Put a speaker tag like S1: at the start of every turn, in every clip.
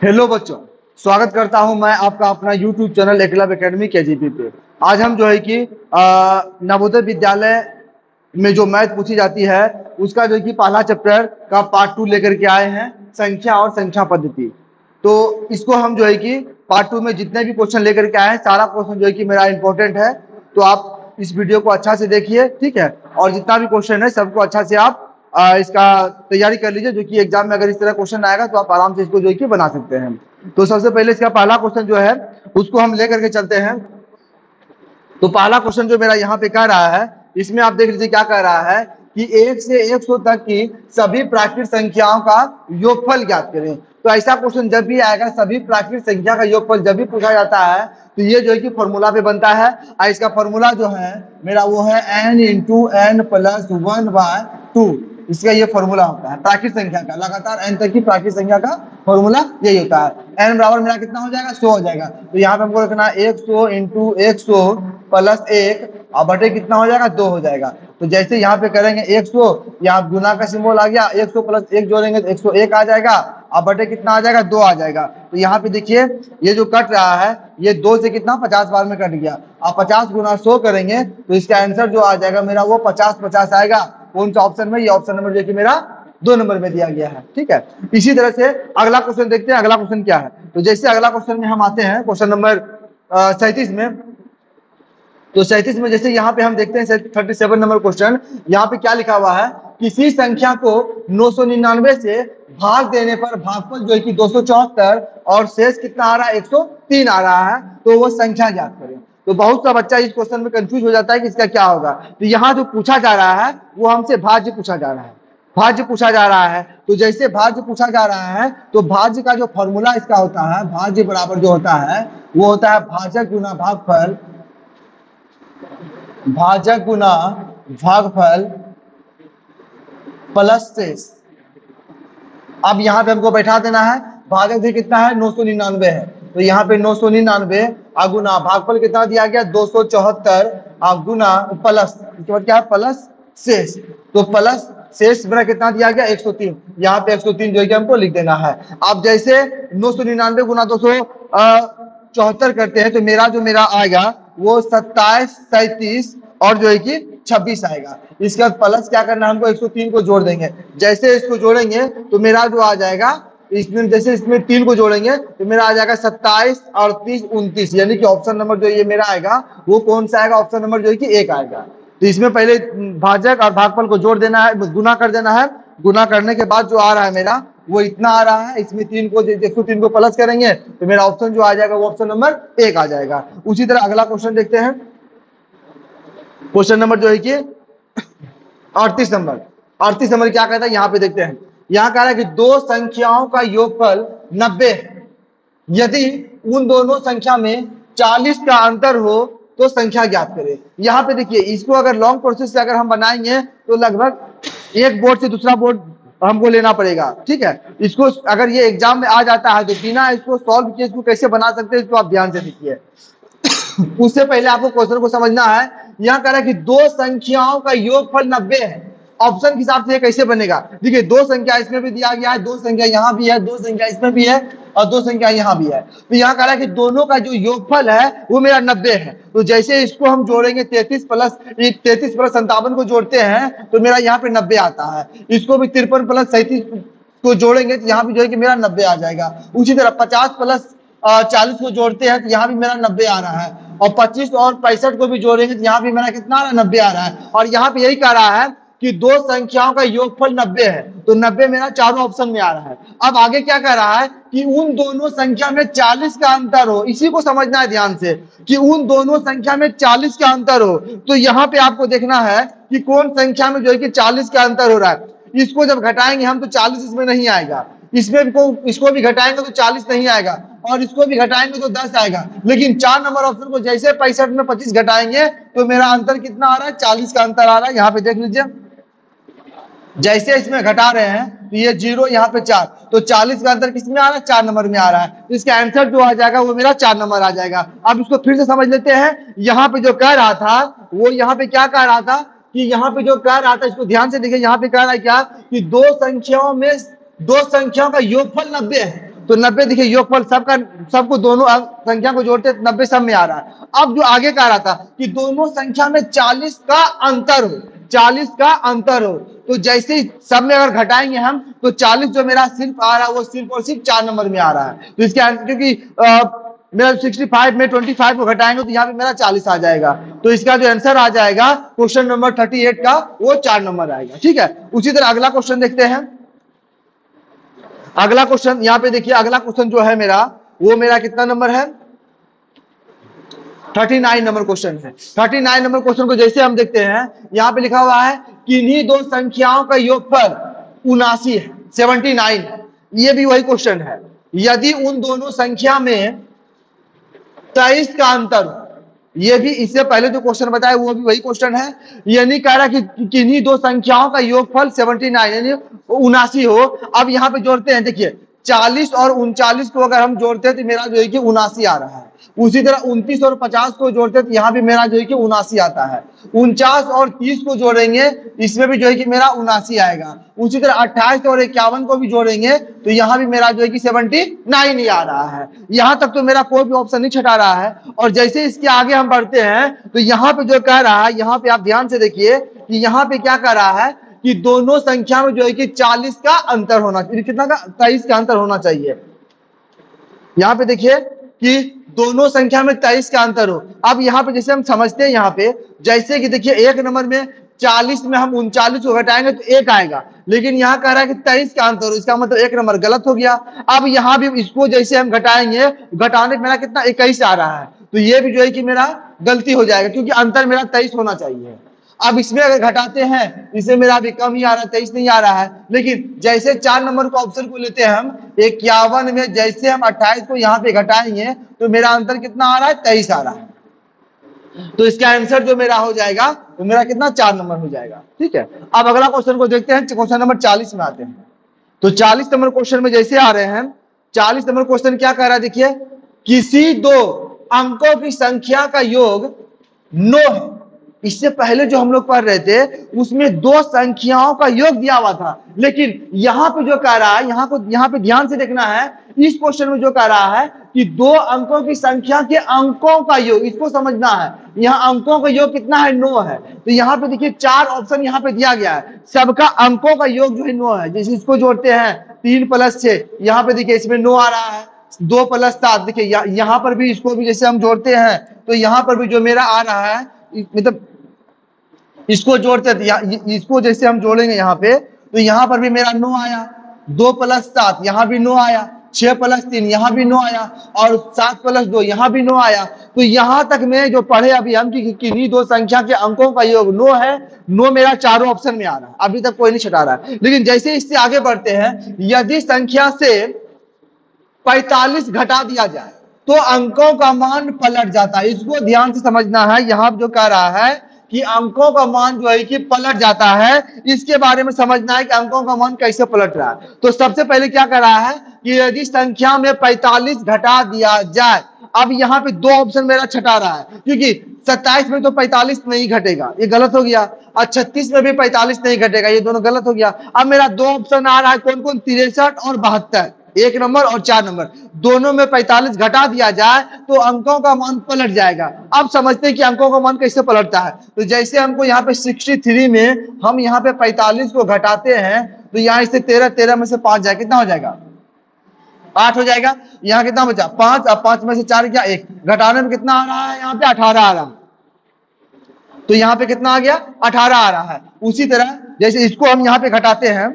S1: Hello बच्चों, स्वागत करता हूं मैं आपका अपना YouTube channel Eklavya academy KGP पे। आज हम जो है कि नवोदय विद्यालय में जो मैथ पूछी जाती है उसका जो है कि पहला चैप्टर का पार्ट 2 लेकर के आए हैं, संख्या और संख्या पद्धति। तो इसको हम जो है कि पार्ट 2 में जितने भी क्वेश्चन लेकर के आए हैं, सारा क्वेश्चन जो है कि मेरा इंपॉर्टेंट है। तो आप इस वीडियो को अच्छा से देखिए, ठीक है। और जितना भी क्वेश्चन है सबको अच्छा से आप इसका तैयारी कर लीजिए, जो कि एग्जाम में अगर इस तरह क्वेश्चन आएगा तो आप आराम से इसको जो है कि बना सकते हैं। तो सबसे पहले इसका पहला क्वेश्चन जो है उसको हम लेकर के चलते हैं। तो पहला क्वेश्चन जो मेरा यहाँ पे कह रहा है, इसमें आप देख लीजिए क्या कह रहा है कि 1 से 100 तक की सभी प्राकृत संख्याओं का योगफल ज्ञात करें। तो ऐसा क्वेश्चन जब भी आएगा, सभी प्राकृत संख्या का योगफल जब भी पूछा जाता है, तो ये जो है कि फॉर्मूला पे बनता है। और इसका फॉर्मूला जो है मेरा वो है n इंटू n प्लस 1/2। इसका ये फॉर्मूला होता है प्राकृत संख्या का, लगातार n तक की प्राकृत संख्या का फॉर्मूला यही होता है। n बराबर मेरा कितना हो जाएगा, 100 हो जाएगा। तो यहाँ पे हमको रखना 100 इंटू 100 प्लस 1 और बटे कितना हो जाएगा, 2 हो जाएगा। तो जैसे यहाँ पे करेंगे 100, यहाँ गुना का सिंबल आ गया, 100 प्लस 1 जोड़ेंगे तो 101 आ जाएगा और बटे कितना आ जाएगा, 2 आ जाएगा। तो यहाँ पे देखिए ये जो कट रहा है ये 2 से कितना 50 बार में कट गया। अब 50 गुना 100 करेंगे तो इसका आंसर जो आ जाएगा मेरा वो 50 आएगा। कौन सा ऑप्शन में, ये ऑप्शन नंबर जो कि मेरा 2 नंबर में दिया गया है, ठीक है। इसी तरह से अगला क्वेश्चन देखते हैं, अगला क्वेश्चन क्या है। तो जैसे अगला क्वेश्चन में हम आते हैं क्वेश्चन नंबर 37 में। तो 37 में जैसे यहाँ पे हम देखते हैं 37 नंबर क्वेश्चन, यहाँ पे क्या लिखा हुआ है, किसी संख्या को 999 से भाग देने पर भागफल जो है कि 274 और शेष कितना आ रहा है, 103 आ रहा है। तो वो संख्या ज्ञात करें। तो बहुत सा बच्चा इस क्वेश्चन में कंफ्यूज हो जाता है कि इसका क्या होगा। तो यहाँ जो पूछा जा रहा है वो हमसे भाज्य पूछा जा रहा है, भाज्य पूछा जा रहा है। तो जैसे भाज्य पूछा जा रहा है तो भाज्य का जो फॉर्मूला इसका होता है, भाज्य बराबर जो होता है वो होता है भाजक गुना भागफल, भाजक गुना भागफल प्लस शेष। अब यहाँ पे हमको बैठा देना है, भाजक से कितना है, 999 है। तो यहाँ पे 999 गुना भागफल कितना दिया गया, 274 गुना प्लस, इसके बाद क्या है, प्लस शेष। तो प्लस शेष मेरा कितना दिया गया, 103। यहाँ पे 103 जो है कि हमको लिख देना है। अब जैसे 999 गुना 274 करते हैं तो मेरा आएगा वो 27, 37 और जो है कि 26 आएगा। इसके बाद प्लस क्या करना है हमको, 103 को जोड़ देंगे। जैसे इसको जोड़ेंगे तो मेरा जो आ जाएगा, इसमें जैसे इसमें 3 को जोड़ेंगे तो मेरा आ जाएगा 27, 38, 29। यानी कि ऑप्शन नंबर जो ये मेरा आएगा वो कौन सा आएगा, ऑप्शन नंबर जो है कि 1 आएगा। तो इसमें पहले भाजक और भागफल को जोड़ देना है, गुना कर देना है। गुना करने के बाद जो आ रहा है मेरा वो इतना आ रहा है, इसमें 103 को प्लस करेंगे तो मेरा ऑप्शन जो आ जाएगा वो ऑप्शन नंबर 1 आ जाएगा। उसी तरह अगला क्वेश्चन देखते हैं, क्वेश्चन नंबर जो है कि 38 नंबर। 38 नंबर क्या कहता है, यहाँ पे देखते हैं। यहाँ कह रहा है कि दो संख्याओं का योगफल 90 है, यदि उन दोनों संख्या में 40 का अंतर हो तो संख्या ज्ञात करें। यहाँ पे देखिए इसको अगर लॉन्ग प्रोसेस से अगर हम बनाएंगे तो लगभग एक बोर्ड से दूसरा बोर्ड हमको लेना पड़ेगा, ठीक है। इसको अगर ये एग्जाम में आ जाता है तो बिना इसको सॉल्व किए इसको कैसे बना सकते हैं, इसको आप ध्यान से देखिए। उससे पहले आपको क्वेश्चन को समझना है। यहाँ कह रहा है कि दो संख्याओं का योगफल 90 है। ऑप्शन के हिसाब से ये कैसे बनेगा, देखिए दो संख्या इसमें भी दिया गया है, दो संख्या यहाँ भी है, दो संख्या इसमें भी है और दो संख्या यहाँ भी है। तो यहाँ कह रहा है कि दोनों का जो योगफल है वो मेरा 90 है। तो जैसे इसको हम जोड़ेंगे 33 प्लस 57 को जोड़ते हैं तो मेरा यहाँ पे 90 आता है। इसको भी 53 प्लस 37 को जोड़ेंगे तो यहाँ भी जो है कि मेरा 90 आ जाएगा। उसी तरह 50 प्लस 40 को जोड़ते हैं तो यहाँ भी मेरा 90 आ रहा है। और 25 और 65 को भी जोड़ेंगे तो यहाँ भी मेरा कितना आ रहा है, 90 आ रहा है। और यहाँ पे यही कह रहा है कि दो संख्याओं का योगफल 90 है। तो 90 मेरा चारों ऑप्शन में आ रहा है। अब आगे क्या कह रहा है कि उन दोनों संख्या में 40 का अंतर हो। इसी को समझना है ध्यान से कि उन दोनों संख्या में 40 का अंतर हो। तो यहाँ पे आपको देखना है कि कौन संख्या में जो है कि 40 का अंतर हो रहा है। इसको जब घटाएंगे हम तो 40 इसमें नहीं आएगा, इसको भी घटाएंगे तो 40 नहीं आएगा और इसको भी घटाएंगे तो 10 आएगा। लेकिन 4 नंबर ऑप्शन को जैसे 65 में 25 घटाएंगे तो मेरा अंतर कितना आ रहा है, 40 का अंतर आ रहा है। यहाँ पे देख लीजिए जैसे इसमें घटा रहे हैं तो ये 0 यहाँ पे 4, तो 40 का अंतर किसमें आ रहा है, 4 नंबर में आ रहा है। तो इसका आंसर जो आ जाएगा वो मेरा 4 नंबर आ जाएगा। अब इसको फिर से समझ लेते हैं। यहाँ पे जो कह रहा था वो यहाँ पे क्या कह रहा था कि यहाँ पे जो कह रहा था इसको ध्यान से देखिए। यहाँ पे कह रहा है क्या कि दो संख्याओं में दो संख्याओं का योगफल 90 है, तो 90 देखिए योगफल सबका, सबको दोनों संख्या को जोड़ते 90 सब में आ रहा है। अब जो आगे कह रहा था कि दोनों संख्या में 40 का अंतर हो, 40 का अंतर हो, तो जैसे ही सब में अगर घटाएंगे हम तो 40 जो मेरा सिर्फ आ रहा है वो सिर्फ और सिर्फ 4 नंबर में आ रहा है। तो इसके क्योंकि मेरा 65 में 25 को घटाएंगे तो यहाँ पे मेरा 40 आ जाएगा, तो इसका जो आंसर आ जाएगा क्वेश्चन नंबर 38 का वो 4 नंबर आएगा। ठीक है, उसी तरह अगला क्वेश्चन देखते हैं। अगला क्वेश्चन यहाँ पे देखिए, अगला क्वेश्चन जो है मेरा वो मेरा कितना नंबर है, 39 नंबर क्वेश्चन है। 39 नंबर क्वेश्चन को जैसे हम देखते हैं, यहाँ पे लिखा हुआ है किन्हीं दो संख्याओं का योगफल 79 है, 79। ये भी वही क्वेश्चन है, यदि उन दोनों संख्या में 23 का अंतर हो, ये भी इससे पहले जो क्वेश्चन बताया वो भी वही क्वेश्चन है। ये नहीं कह रहा कि किन्हीं दो संख्याओं का योगफल 79 यानी 79 हो। अब यहाँ पे जोड़ते हैं, देखिए 40 और 39 को अगर हम जोड़ते हैं तो मेरा जो है कि 79 आ रहा है। उसी तरह 29 और 50 को जोड़ते हैं तो यहाँ भी मेरा जो है कि 79 आता है। 49 और 30 को जोड़ेंगे इसमें भी जो है कि मेरा 79 आएगा। उसी तरह 28 और 51 को भी जोड़ेंगे तो यहाँ भी मेरा जो है कि 79 ही आ रहा है। यहाँ तक तो मेरा कोई भी ऑप्शन नहीं छटा रहा है। और जैसे इसके आगे हम बढ़ते हैं तो यहाँ पे जो कह रहा है, यहाँ पे आप ध्यान से देखिए कि यहाँ पे क्या कह रहा है कि दोनों संख्या में जो है कि 40 का अंतर होना चाहिए, कितना का 23 का अंतर होना चाहिए। यहाँ पे देखिए कि दोनों संख्या में 23 का अंतर हो। अब यहाँ पे जैसे हम समझते हैं, यहाँ पे जैसे कि देखिए एक नंबर में 40 में हम 39 को घटाएंगे तो 1 आएगा, लेकिन यहाँ कह रहा है कि 23 का अंतर हो, इसका मतलब एक नंबर गलत हो गया। अब यहाँ भी इसको जैसे हम घटाएंगे, घटाने में मेरा कितना 21 आ रहा है, तो ये भी जो है कि मेरा गलती हो जाएगा क्योंकि अंतर मेरा 23 होना चाहिए। अब इसमें अगर घटाते हैं इसमें मेरा अभी कम ही आ रहा है, 23 नहीं आ रहा है। लेकिन जैसे 4 नंबर को ऑप्शन को लेते हैं हम, 51 में जैसे हम 28 को यहाँ पे घटाएंगे तो मेरा अंतर कितना आ रहा है, 23 आ रहा है। तो इसका आंसर जो मेरा हो जाएगा तो मेरा कितना 4 नंबर हो जाएगा। ठीक है, अब अगला क्वेश्चन को देखते हैं, क्वेश्चन नंबर 40 में आते हैं। तो 40 नंबर क्वेश्चन में जैसे आ रहे हैं, 40 नंबर क्वेश्चन क्या कह रहा है, देखिए किसी दो अंकों की संख्या का योग 9 है। इससे पहले जो हम लोग पढ़ रहे थे उसमें दो संख्याओं का योग दिया हुआ था, लेकिन यहाँ पे जो कह रहा है, यहाँ पे ध्यान से देखना है, इस क्वेश्चन में जो कह रहा है कि दो अंकों की संख्या के अंकों का योग, इसको समझना है। यहाँ अंकों का योग कितना है, 9 है। तो यहाँ पे देखिए 4 ऑप्शन यहाँ पे दिया गया है, सबका अंकों का योग जो है 9 है। जैसे इसको जोड़ते हैं 3 + 6, यहाँ पे देखिए इसमें 9 आ रहा है। 2 + 7, देखिए यहाँ पर भी इसको भी जैसे हम जोड़ते हैं तो यहाँ पर भी जो मेरा आ रहा है, मतलब इसको जोड़ते हैं, इसको जैसे हम जोड़ेंगे यहाँ पे तो यहाँ पर भी मेरा 9 आया। 2 + 7 यहाँ भी 9 आया, 6 + 3 यहाँ भी 9 आया और 7 + 2 यहाँ भी 9 आया। तो यहाँ तक में जो पढ़े अभी हम कि किन्हीं दो संख्या के अंकों का योग 9 है। 9 मेरा चारों ऑप्शन में आ रहा है, अभी तक कोई नहीं छटा रहा है। लेकिन जैसे इससे आगे बढ़ते हैं, यदि संख्या से 45 घटा दिया जाए तो अंकों का मान पलट जाता है। इसको ध्यान से समझना है। यहाँ जो कह रहा है कि अंकों का मान जो है कि पलट जाता है, इसके बारे में समझना है कि अंकों का मान कैसे पलट रहा है। तो सबसे पहले क्या कर रहा है कि यदि संख्या में 45 घटा दिया जाए, अब यहाँ पे दो ऑप्शन मेरा छटा रहा है क्योंकि 27 में तो 45 नहीं घटेगा, ये गलत हो गया, और 36 में भी 45 नहीं घटेगा, ये दोनों गलत हो गया। अब मेरा दो ऑप्शन आ रहा है, कौन कौन, 63 और 72, 1 नंबर और 4 नंबर, दोनों में 45 घटा दिया जाए तो अंकों का मान पलट जाएगा। अब समझते हैं कि अंकों का मान कैसे पलटता है। तो जैसे हमको यहाँ पे 63 में हम यहाँ पे 45 को घटाते हैं तो यहाँ से 13 में से 5 जाए, कितना हो जाएगा, 8 हो जाएगा। यहाँ कितना बचा, 5, अब 5 में से 4 क्या, 1, घटाने में कितना आ रहा है, यहाँ पे 18 आ रहा है। तो यहाँ पे कितना आ गया, 18 आ रहा है। उसी तरह जैसे इसको हम यहाँ पे घटाते हैं,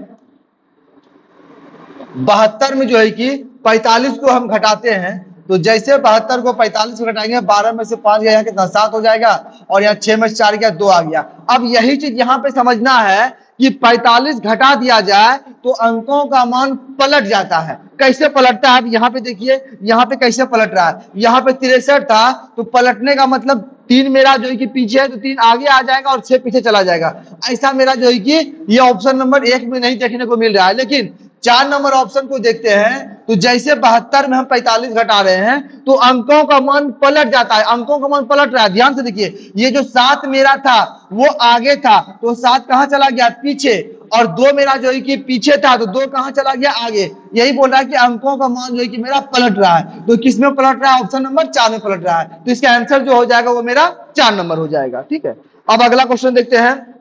S1: 72 में जो है कि 45 को हम घटाते हैं तो जैसे 72 को 45 को घटाएंगे, 12 में से 5 गया, यहाँ कितना, 7 हो जाएगा, और यहाँ 6 में से 4 गया, 2 आ गया। अब यही चीज यहाँ पे समझना है कि 45 घटा दिया जाए तो अंकों का मान पलट जाता है। कैसे पलटता है, अब यहाँ पे देखिए, यहाँ पे कैसे पलट रहा है। यहाँ पे 63 था तो पलटने का मतलब 3 मेरा जो है कि पीछे है तो 3 आगे आ जाएगा और 6 पीछे चला जाएगा। ऐसा मेरा जो है कि ये ऑप्शन नंबर 1 में नहीं देखने को मिल रहा है। लेकिन 4 नंबर ऑप्शन को देखते हैं तो जैसे 72 में हम 45 घटा रहे हैं तो अंकों का मान पलट जाता है, अंकों का मान पलट रहा है। ध्यान से देखिए, ये जो 7 मेरा था वो आगे था तो 7 कहां चला गया, पीछे, और 2 मेरा जो है कि पीछे था तो 2 कहां चला गया, आगे। यही बोल रहा है कि अंकों का मान जो है कि मेरा पलट रहा है। तो किस में पलट रहा है, ऑप्शन नंबर 4 में पलट रहा है। तो इसका आंसर जो हो जाएगा वो मेरा 4 नंबर हो जाएगा। ठीक है, अब अगला क्वेश्चन देखते हैं।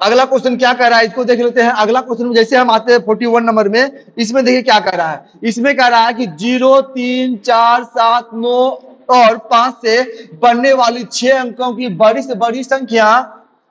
S1: अगला क्वेश्चन क्या कर रहा है, इसको देख लेते हैं। अगला क्वेश्चन जैसे हम आते हैं 41 नंबर में, इसमें देखिए क्या कर रहा है। इसमें कह रहा है कि 0, 3, 4, 7, 9 और 5 से बनने वाली 6 अंकों की बड़ी से बड़ी संख्या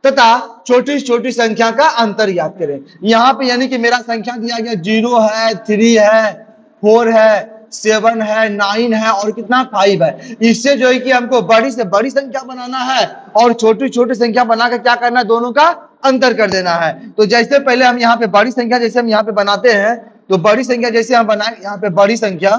S1: तथा छोटी से छोटी संख्या का अंतर याद करें। यहां पे यानी कि मेरा संख्या दिया गया 0 है, 3 है, 4 है, 7 है, 9 है और कितना 5 है। इससे जो है कि हमको बड़ी से बड़ी संख्या बनाना है और छोटी छोटी संख्या बनाकर क्या करना है, दोनों का अंतर कर देना है। तो जैसे पहले हम यहाँ पे बड़ी संख्या जैसे हम यहाँ पे बनाते हैं, तो बड़ी संख्या जैसे हम बनाए यहाँ पे बड़ी संख्या,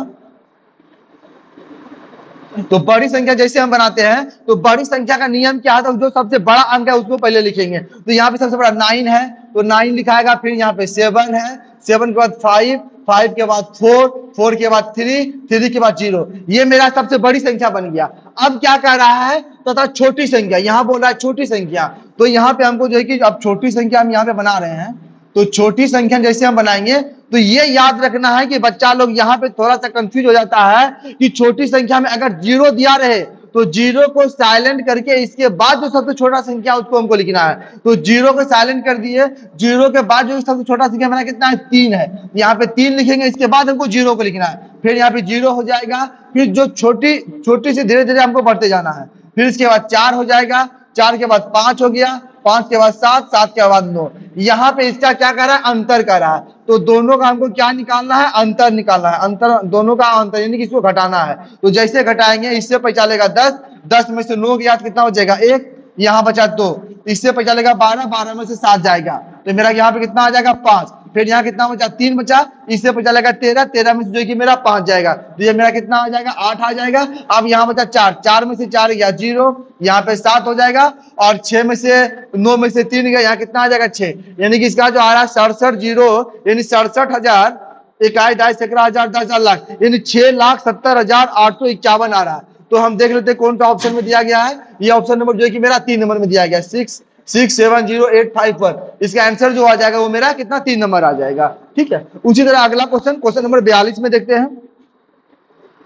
S1: तो बड़ी संख्या जैसे हम बनाते हैं तो बड़ी संख्या का नियम क्या है, जो सबसे बड़ा अंक है उसको पहले लिखेंगे। तो यहाँ पे सबसे बड़ा 9 है तो 9 लिखाएगा, फिर यहाँ पे 7 है, 7 के बाद 5, 5 के बाद 4, 4 के बाद 3, 3 के बाद 0। ये मेरा सबसे बड़ी संख्या बन गया। अब क्या कह रहा है, तथा छोटी संख्या, यहाँ बोल रहा है छोटी संख्या। तो यहाँ पे हमको जो है कि अब छोटी संख्या हम यहाँ पे बना रहे हैं, तो छोटी संख्या जैसे हम बनाएंगे तो ये याद रखना है कि बच्चा लोग यहाँ पे थोड़ा सा कंफ्यूज हो जाता है कि छोटी संख्या में अगर 0 दिया रहे तो 0 को साइलेंट करके इसके बाद जो सबसे छोटा संख्या उसको हमको लिखना है। तो 0 को साइलेंट कर दिए, 0 के बाद जो सबसे छोटा संख्या मेरा कितना है, 3 है। यहाँ पे 3 लिखेंगे, इसके बाद हमको 0 को लिखना है, फिर यहाँ पे 0 हो जाएगा, फिर जो छोटी छोटी से धीरे धीरे हमको बढ़ते जाना है, फिर इसके बाद 4 हो जाएगा, 4 के बाद 5 हो गया, 5 के बाद 7, 7 के बाद 9। यहाँ पे इसका क्या कर रहा है, अंतर कर रहा है। तो दोनों का हमको क्या निकालना है, अंतर निकालना है। अंतर, दोनों का अंतर यानी कि इसको घटाना है। तो जैसे घटाएंगे, इससे पता चलेगा 10, 10 में से 9 गया कितना हो जाएगा, 1, यहाँ बचा 2, इससे पता चलेगा 12, 12 में से 7 जाएगा तो मेरा यहाँ पे कितना आ जाएगा, 5। फिर यहाँ कितना बचा, 3 बचा, इससे पता चलेगा 13, 13 में से जो कि मेरा 5 जाएगा तो ये मेरा कितना आ जाएगा, 8 आ जाएगा। अब यहाँ बचा 4, 4 में से 4 गया 0, यहाँ पे 7 हो जाएगा, और 6 में से 9 में से 3 गया, यहाँ कितना आ जाएगा 6। यानी कि इसका जो आ रहा है 67 0 यानी 67,000, 1 2 11 हजार 10 लाख, यानी 6,70,851 आ रहा है। तो हम देख लेते हैं कौन सा ऑप्शन में दिया गया है। ये ऑप्शन नंबर जो है कि मेरा 3 नंबर में दिया गया, 6670851। इसका आंसर जो आ जाएगा वो मेरा कितना, 3 नंबर आ जाएगा। ठीक है, उसी तरह अगला क्वेश्चन, क्वेश्चन नंबर 42 में देखते हैं।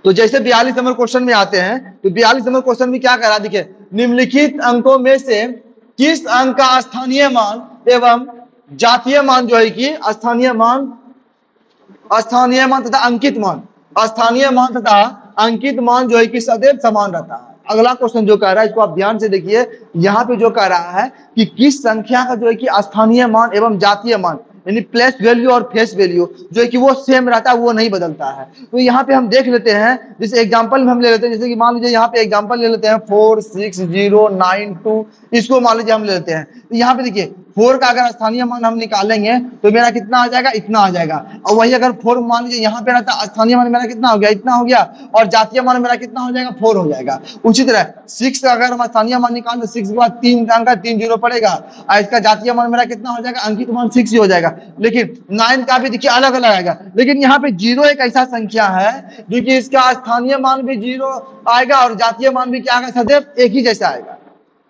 S1: तो जैसे 42 नंबर क्वेश्चन में आते हैं तो 42 नंबर क्वेश्चन में क्या करा, देखिए, निम्नलिखित अंकों में से किस अंक का स्थानीय मान एवं जातीय मान जो है कि स्थानीय मान तथा अंकित मान, स्थानीय मान तथा अंकित मान जो है कि सदैव समान रहता है। अगला क्वेश्चन जो कह रहा है, इसको आप ध्यान से देखिए। यहाँ पे जो कह रहा है कि किस संख्या का जो है कि स्थानीय मान एवं जातीय मान यानी प्लेस वैल्यू और फेस वैल्यू जो है कि वो सेम रहता है, वो नहीं बदलता है। तो यहाँ पे हम देख लेते हैं, जैसे एग्जांपल में हम ले लेते हैं, जैसे कि मान लीजिए यहाँ पे एग्जांपल ले लेते हैं 46092, इसको मान लीजिए हम ले लेते हैं। तो यहाँ पे देखिए 4 का अगर स्थानीय मान हम निकालेंगे तो मेरा कितना आ जाएगा, इतना आ जाएगा। और वही अगर 4 मान लीजिए यहाँ पे रहता, स्थानीय मान मेरा कितना हो गया, इतना हो गया, और जातीय मान मेरा कितना हो जाएगा, 4 हो जाएगा। उसी तरह 6 का अगर हम स्थानीय मान निकाल तो 6 के बाद 3 अंक का 3 0 पड़ेगा, और इसका जातीय मान मेरा कितना हो जाएगा, अंकित मान 6 ही हो जाएगा। लेकिन 9 का भी देखिए अलग अलग आएगा, लेकिन यहाँ पे 0 एक ऐसा संख्या है जो कि इसका स्थानीय मान भी 0 आएगा और जातीय मान भी क्या आएगा, सदैव एक ही जैसा आएगा।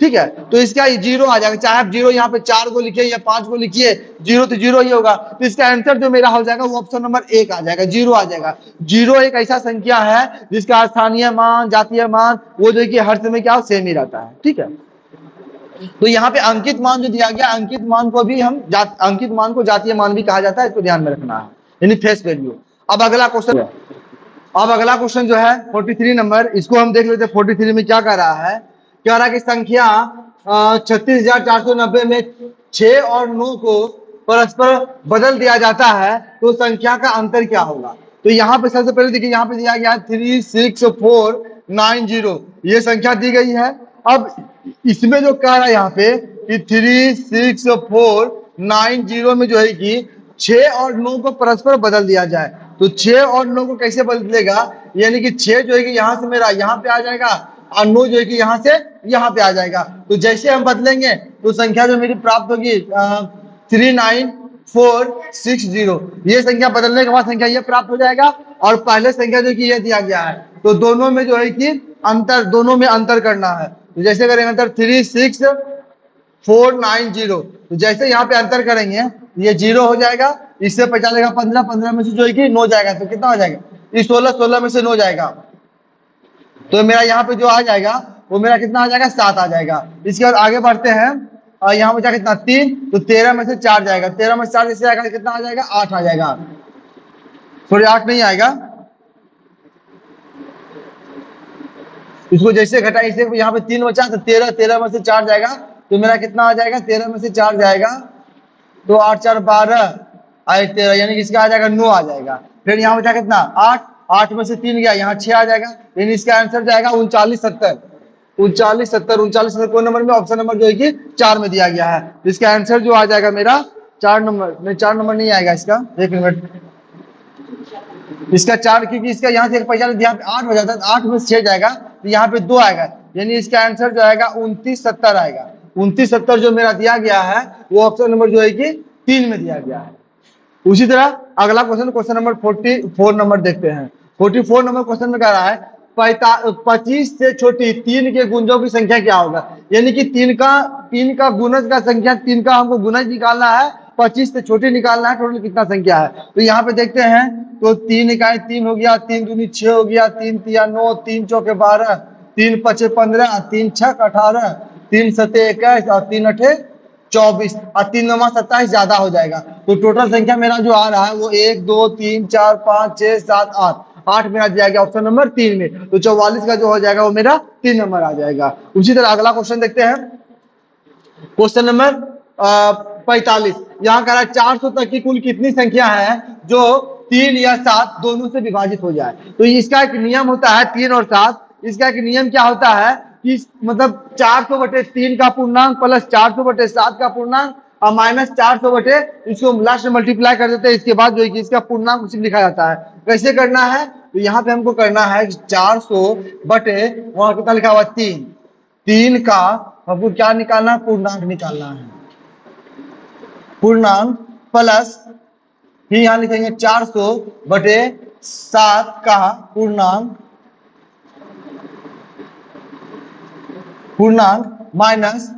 S1: ठीक है, तो इसका 0 आ जाएगा, चाहे आप 0 यहाँ पे 4 को लिखिए या 5 को लिखिए, 0 तो 0 ही होगा। तो इसका आंसर जो मेरा हो जाएगा वो ऑप्शन नंबर 1 आ जाएगा, 0 आ जाएगा। 0 एक ऐसा संख्या है जिसका स्थानीय मान, जातीय मान वो जो कि हर समय क्या सेम ही रहता है। ठीक है, तो यहाँ पे अंकित मान जो दिया गया, अंकित मान को भी हम अंकित मान को जातीय मान भी कहा जाता है, इसको ध्यान में रखना है, यानी फेस वैल्यू। अब अगला क्वेश्चन जो है 43 नंबर, इसको हम देख लेते हैं। 43 में क्या कह रहा है, कह रहा है कि संख्या 36,490 में 6 और 9 को परस्पर बदल दिया जाता है तो संख्या का अंतर क्या होगा। तो यहाँ पे सबसे पहले देखिए, यहाँ पे दिया गया 36490, ये संख्या दी गई है। अब इसमें जो कह रहा है यहाँ पे कि 36490 में जो है कि 6 और 9 को परस्पर बदल दिया जाए, तो 6 और 9 को कैसे बदलेगा, यानी कि 6 जो है कि यहाँ से मेरा यहाँ पे आ जाएगा और 9 जो है कि यहाँ से यहाँ पे आ जाएगा। तो जैसे हम बदलेंगे तो संख्या जो मेरी प्राप्त होगी 460। ये संख्या बदलने के बाद संख्या ये प्राप्त हो जाएगा और पहले संख्या जो कि ये दिया गया है, तो दोनों में जो है कि अंतर, दोनों में अंतर करना है। तो जैसे करेंगे अंतर 36490, तो जैसे यहाँ पे अंतर करेंगे ये 0 हो जाएगा, इससे बचा जाएगा 15, 15 में से जो है कि 9 जाएगा, तो कितना हो जाएगा, इस 16, 16 में से 9 जाएगा, तो मेरा यहाँ पे जो आ जाएगा वो मेरा कितना आ जाएगा, 7 आ जाएगा। इसके बाद आगे बढ़ते हैं और यहाँ बचा कितना 3, तो 13 में से 4 जाएगा, 13 में से 4 जैसे आएगा कितना आ जाएगा, 8 आ जाएगा, सॉरी 8 नहीं आएगा, इसको जैसे घटाए इसे, यहाँ पे 3 बचा तो 13, 13 में से 4 जाएगा, तो मेरा कितना आ जाएगा, 13 में से 4 जाएगा तो 8 4 12 और 13, यानी कि इसका आ जाएगा 9 आ जाएगा। फिर यहाँ बचा कितना 8, 8 में से 3 गया, यहाँ 6 आ जाएगा, यानी इसका आंसर जाएगा 3970। 3970, 3970 कौन नंबर में, ऑप्शन नंबर जो है कि 4 में दिया गया है। इसका आंसर जो आ जाएगा मेरा 4 नंबर में, 4 नंबर नहीं आएगा इसका, एक मिनट, इसका 4, क्योंकि इसका यहाँ से एक पैसा यहाँ पे 8 हो जाता है, 8 में से 6 जाएगा तो यहाँ पे 2 आएगा, यानी इसका आंसर जो आएगा 2970 आएगा। 2970 जो मेरा दिया गया है वो ऑप्शन नंबर जो है कि 3 में दिया गया है। उसी तरह अगला क्वेश्चन, क्वेश्चन नंबर 44 नंबर देखते हैं। 44 नंबर क्वेश्चन में कह रहा है 25 से छोटी 3 के गुंजों की संख्या क्या होगा, यानी कि 3 का गुणज का संख्या, 3 का हमको गुणज निकालना है, 25 से छोटी निकालना है, टोटल कितना संख्या है। तो यहाँ पे देखते हैं, तो 3 इकाई 3 हो गया, 3 दूनी 6 हो गया, 3 तिया 9, 3 चौके 12, 3 पचे 15, 3 छक 18, 3 सते 21 और 3 अठे 24 और 3 9 27 ज्यादा हो जाएगा। तो टोटल संख्या मेरा जो आ रहा है वो 1 2 3 4 5 6 7 8, 8 मेरा दिया गया ऑप्शन नंबर 3 में। तो 44 का जो हो जाएगा वो मेरा 3 नंबर आ जाएगा। उसी तरह अगला क्वेश्चन देखते हैं, क्वेश्चन नंबर 45। यहाँ कह रहा है 400 तक की कुल कितनी संख्या है जो 3 या 7 दोनों से विभाजित हो जाए। तो इसका एक नियम होता है 3 और 7, इसका एक नियम क्या होता है कि मतलब 400/3 का पूर्णांक प्लस 400/7 का पूर्णांक और माइनस 400 इसको लास्ट में मल्टीप्लाई कर देते हैं, इसके बाद जो है कि इसका पूर्णांक उसी में लिखा जाता है। कैसे करना है, तो यहाँ पे हमको करना है 400 बटे वहां कितना लिखा हुआ 3, 3 का हमको क्या निकालना है, पूर्णांक निकालना है, पूर्णांक प्लस फिर यहाँ लिखेंगे 400/7 का पूर्णांक माइनस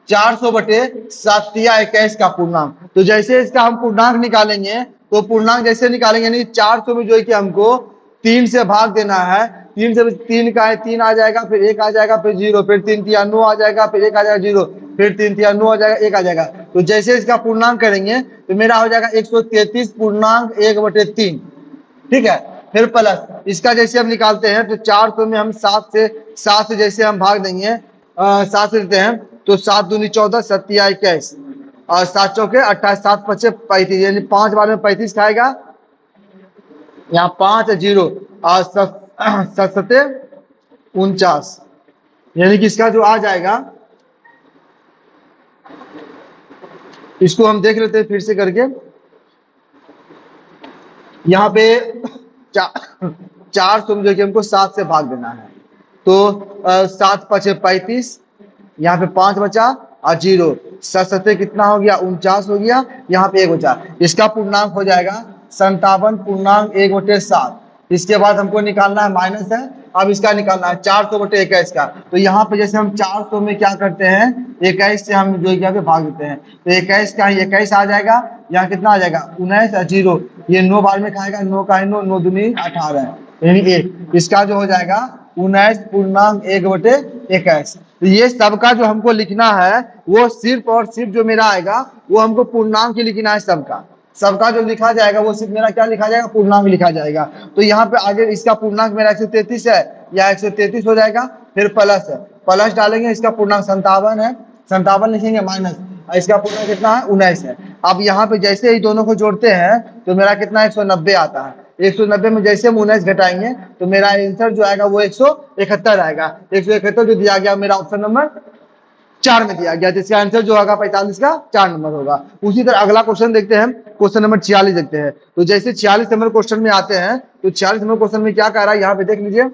S1: 400/7 21 का पूर्णांक। तो जैसे इसका हम पूर्णांक निकालेंगे, तो पूर्णांक जैसे निकालेंगे यानी 400 में जो है कि हमको 3 से भाग देना है, 3 से 3 का है 3 आ जाएगा, फिर 1 आ जाएगा, फिर 0, फिर 3 तिया 9 आ जाएगा, फिर 1 आ जाएगा 0, फिर 3 तिया 9 आ जाएगा, 1 आ जाएगा। तो जैसे इसका पूर्णांक करेंगे तो मेरा हो जाएगा 133.1/3, ठीक है। फिर प्लस इसका जैसे हम निकालते हैं तो 400 में हम 7 से जैसे हम भाग देंगे, 7 से देते हैं तो 7 दूनी 14, 7 तिया 21 और 7 चौके 28, 7 पचे 35, यानी 5 बार में 35 खाएगा, यहाँ 5 0 और 7 सते 49, यानी कि इसका जो आ जाएगा, इसको हम देख लेते हैं फिर से करके। यहाँ पे 400 में जो कि हमको 7 से भाग देना है, तो 7 पचे 35, यहाँ पे 5 बचा और 0, 7 सते कितना हो गया 49 हो गया, यहाँ पे 1 बचा, इसका पूर्णांक हो जाएगा 57.1/7। इसके बाद हमको निकालना है माइनस है, अब इसका निकालना है 400/21 का। तो यहाँ पे जैसे हम 400 में क्या करते हैं 21 से हम जो यहाँ पे भाग देते हैं, तो 21 का 21 आ जाएगा, यहाँ कितना आ जाएगा 19 और 0, ये 9 बार में खाएगा, 9 का 9, 9 दूनी 18 यानी 1, इसका जो हो जाएगा 19.1/21। तो ये सबका जो हमको लिखना है वो सिर्फ और सिर्फ जो मेरा आएगा वो हमको पूर्णांक ही लिखना है, सबका जो लिखा जाएगा वो सिर्फ मेरा क्या लिखा जाएगा, पूर्णांक लिखा जाएगा। तो यहाँ पे आगे इसका पूर्णांक मेरा 133 है, या 133 हो जाएगा, फिर प्लस है, प्लस डालेंगे, इसका पूर्णांक 57 है, 57 लिखेंगे माइनस, इसका पूर्णांक कितना है 19 है। अब यहाँ पे जैसे ही दोनों को जोड़ते हैं तो मेरा कितना 190 आता है, 190 में जैसे हम 19 घटाएंगे तो मेरा आंसर जो आएगा वो 171 आएगा। 171 जो दिया गया मेरा ऑप्शन नंबर 4 में दिया गया, जिसका आंसर जो होगा 45 का 4 नंबर होगा। उसी तरह अगला क्वेश्चन देखते हैं, क्वेश्चन नंबर 46 देखते हैं। तो जैसे 46 नंबर क्वेश्चन में आते हैं तो 46 नंबर क्वेश्चन में क्या कह रहा है, यहाँ पे देख लीजिए,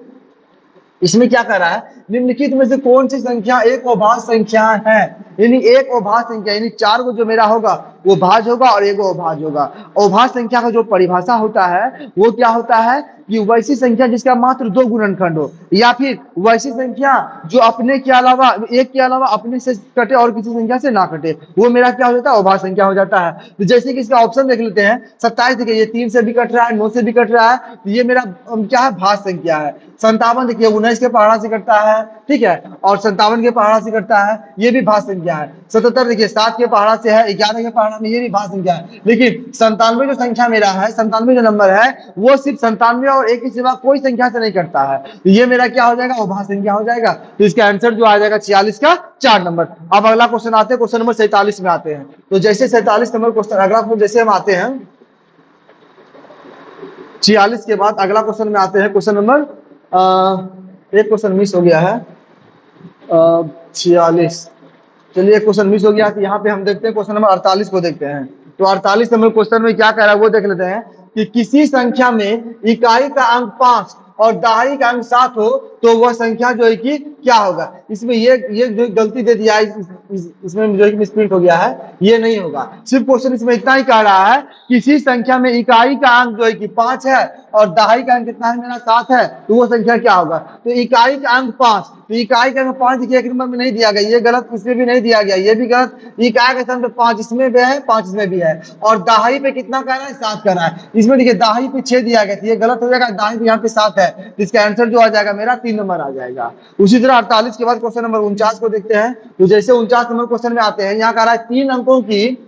S1: इसमें क्या कह रहा है निम्नलिखित में से कौन सी संख्या एक अभाज्य संख्या है? यानी एक अभाज्य संख्या, यानी 4 को जो मेरा होगा वो भाज्य होगा और एक अभाज्य होगा। अभाज्य संख्या का जो परिभाषा होता है वो क्या होता है कि वैसी संख्या जिसका मात्र 2 गुणनखंड हो, या फिर वैसी संख्या जो अपने के अलावा, एक के अलावा अपने से कटे और किसी संख्या से ना कटे, वो मेरा क्या हो जाता है? अभाज्य संख्या हो जाता है। तो जैसे कि इसका ऑप्शन देख लेते हैं, 27 देखिए ये 3 से भी कट रहा है, 9 से भी कट रहा है, तो ये मेरा क्या है? भाज्य संख्या है। 57 देखिए 19 के पहाड़ा से कटता है, ठीक है, और 57 के पहाड़ा से कटता है, ये भी भाज्य संख्या है। 77 देखिए 7 के पहाड़ा से है, 11 के पहाड़ा में, ये भी भाज्य संख्या है। लेकिन 97 जो संख्या मेरा है, 97 जो नंबर है, वो सिर्फ 97 और एक के सिवा कोई संख्या से नहीं कटता है, तो ये मेरा क्या हो जाएगा? अभाज्य संख्या हो जाएगा। तो इसका आंसर जो आ जाएगा 46 का 4 नंबर। अब अगला क्वेश्चन आते हैं, क्वेश्चन नंबर 47 में आते हैं। तो जैसे 47 नंबर क्वेश्चन, अगला क्वेश्चन जैसे हम आते हैं 46 के बाद अगला क्वेश्चन में आते हैं, क्वेश्चन नंबर एक क्वेश्चन मिस हो गया है 46। चलिए एक क्वेश्चन मिस हो गया, तो यहाँ पे हम देखते हैं क्वेश्चन नंबर 48 को देखते हैं। तो 48 नंबर क्वेश्चन में क्या कह रहा है वो देख लेते हैं कि किसी संख्या में इकाई का अंक 5 और दहाई का अंक 7 हो तो वह संख्या जो है कि क्या होगा? इसमें ये जो गलती दे दिया है, इसमें जो है कि मिसप्रिंट हो गया है, ये नहीं होगा। सिर्फ क्वेश्चन इसमें इतना ही कह रहा है, किसी संख्या में इकाई का अंक जो है कि 5 है और दहाई का अंक कितना है? मेरा 7 है, तो वो संख्या क्या होगा? तो इकाई का अंक 5, तो इकाई का अंक 5 देखिए एक नंबर में नहीं दिया गया, ये गलत, इसमें भी नहीं दिया गया, ये भी गलत। इकाई के स्थान पे 5 इसमें भी है, 5 इसमें भी है, और दहाई पे कितना कह रहा है? 7 कह रहा है। इसमें देखिए दहाई पे 6 दिया गया, ये गलत हो जाएगा, दहाई पे यहाँ पे 7 है, तो इसका आंसर जो आ जाएगा मेरा 3 नंबर आ जाएगा। उसी तरह 48 के बाद क्वेश्चन नंबर 49 को देखते हैं। तो जैसे 49 नंबर क्वेश्चन में आते हैं, यहाँ कह रहा है 3 अंकों की